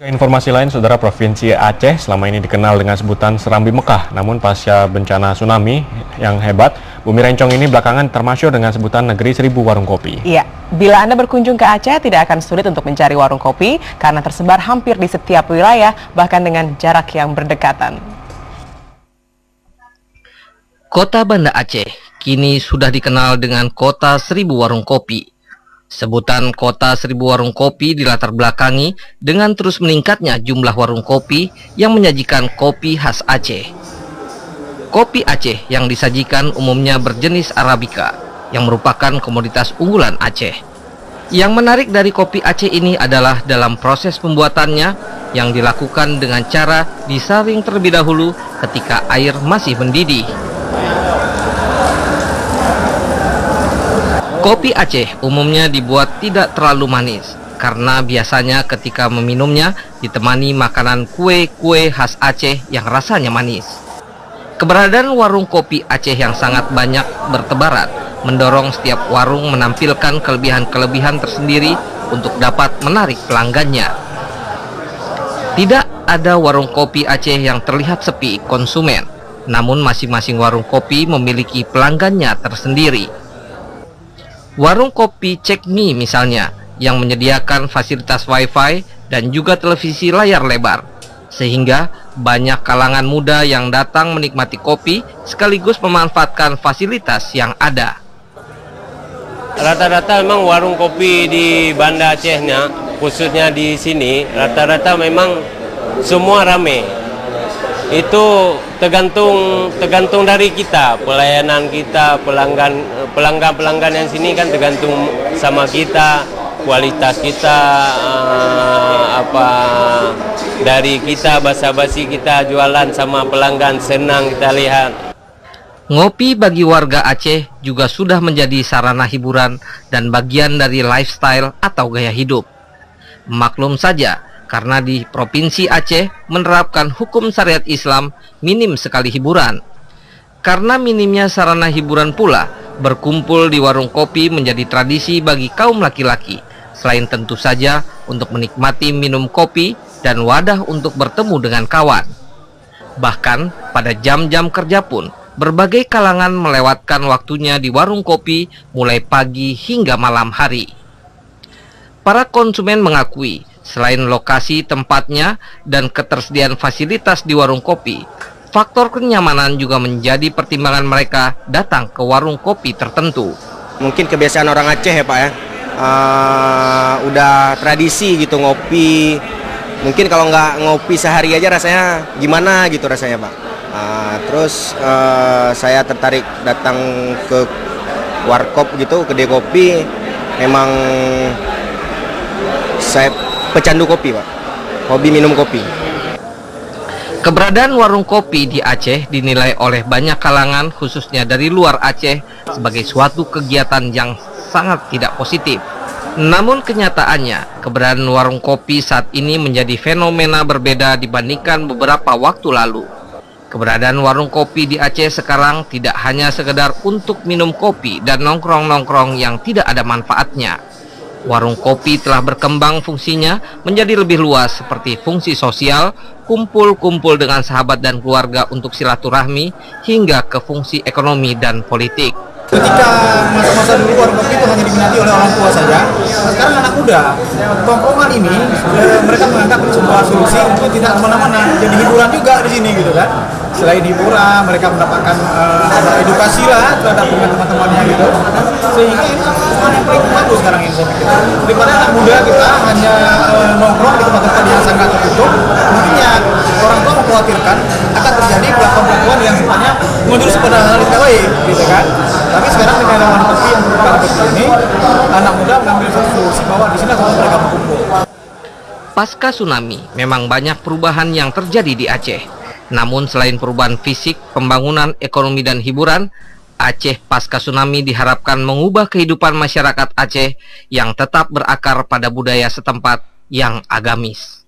Informasi lain, Saudara, Provinsi Aceh selama ini dikenal dengan sebutan Serambi Mekah. Namun pasca bencana tsunami yang hebat, Bumi Rencong ini belakangan termasyhur dengan sebutan Negeri Seribu Warung Kopi. Iya, bila Anda berkunjung ke Aceh tidak akan sulit untuk mencari warung kopi karena tersebar hampir di setiap wilayah, bahkan dengan jarak yang berdekatan. Kota Banda Aceh kini sudah dikenal dengan Kota Seribu Warung Kopi. Sebutan Kota Seribu Warung Kopi dilatar belakangi dengan terus meningkatnya jumlah warung kopi yang menyajikan kopi khas Aceh. Kopi Aceh yang disajikan umumnya berjenis Arabica, yang merupakan komoditas unggulan Aceh. Yang menarik dari kopi Aceh ini adalah dalam proses pembuatannya yang dilakukan dengan cara disaring terlebih dahulu ketika air masih mendidih. Kopi Aceh umumnya dibuat tidak terlalu manis, karena biasanya ketika meminumnya ditemani makanan kue-kue khas Aceh yang rasanya manis. Keberadaan warung kopi Aceh yang sangat banyak bertebaran, mendorong setiap warung menampilkan kelebihan-kelebihan tersendiri untuk dapat menarik pelanggannya. Tidak ada warung kopi Aceh yang terlihat sepi konsumen, namun masing-masing warung kopi memiliki pelanggannya tersendiri. Warung kopi Cek Mi misalnya, yang menyediakan fasilitas wifi dan juga televisi layar lebar, sehingga banyak kalangan muda yang datang menikmati kopi sekaligus memanfaatkan fasilitas yang ada. Rata-rata memang warung kopi di Banda Acehnya, khususnya di sini, rata-rata memang semua rame. Itu tergantung dari kita, pelayanan kita, pelanggan yang sini kan tergantung sama kita, kualitas kita, dari kita basa-basi kita jualan sama pelanggan senang kita lihat. Ngopi bagi warga Aceh juga sudah menjadi sarana hiburan dan bagian dari lifestyle atau gaya hidup. Maklum saja, karena di Provinsi Aceh menerapkan hukum syariat Islam, minim sekali hiburan. Karena minimnya sarana hiburan pula, berkumpul di warung kopi menjadi tradisi bagi kaum laki-laki, selain tentu saja untuk menikmati minum kopi dan wadah untuk bertemu dengan kawan. Bahkan pada jam-jam kerja pun, berbagai kalangan melewatkan waktunya di warung kopi mulai pagi hingga malam hari. Para konsumen mengakui, selain lokasi tempatnya dan ketersediaan fasilitas di warung kopi, faktor kenyamanan juga menjadi pertimbangan mereka datang ke warung kopi tertentu. Mungkin kebiasaan orang Aceh ya Pak ya, udah tradisi gitu ngopi. Mungkin kalau nggak ngopi sehari aja rasanya gimana gitu rasanya Pak. Terus saya tertarik datang ke warkop gitu, kedai kopi. Memang saya pecandu kopi Pak, hobi minum kopi. Keberadaan warung kopi di Aceh dinilai oleh banyak kalangan, khususnya dari luar Aceh, sebagai suatu kegiatan yang sangat tidak positif. Namun kenyataannya, keberadaan warung kopi saat ini menjadi fenomena berbeda dibandingkan beberapa waktu lalu. Keberadaan warung kopi di Aceh sekarang tidak hanya sekedar untuk minum kopi dan nongkrong-nongkrong yang tidak ada manfaatnya. Warung kopi telah berkembang fungsinya menjadi lebih luas, seperti fungsi sosial, kumpul-kumpul dengan sahabat dan keluarga untuk silaturahmi, hingga ke fungsi ekonomi dan politik. Ketika masa-masa dulu warung kopi itu hanya diminati oleh orang tua saja, sekarang anak muda, tongkrongan ini mereka menganggap sebuah solusi untuk tidak kemana-mana, jadi hiburan juga di sini gitu kan. Selain hiburan, mereka mendapatkan ada edukasi lah terhadap teman-temannya gitu, sehingga ini hal yang paling bagus sekarang ini saya pikir. Daripada anak muda kita hanya nongkrong di tempat-tempat yang sangat tertutup, mungkin ya orang tua mengkhawatirkan akan terjadi pelakuan yang sifatnya menjurus pada hal yang tidak baik, gitu kan. Tapi sekarang dengan warung kopi yang terbuka seperti ini, anak muda mengambil solusi bahwa di sini semua mereka berkumpul. Pasca tsunami, memang banyak perubahan yang terjadi di Aceh. Namun selain perubahan fisik, pembangunan ekonomi dan hiburan, Aceh pasca tsunami diharapkan mengubah kehidupan masyarakat Aceh yang tetap berakar pada budaya setempat yang agamis.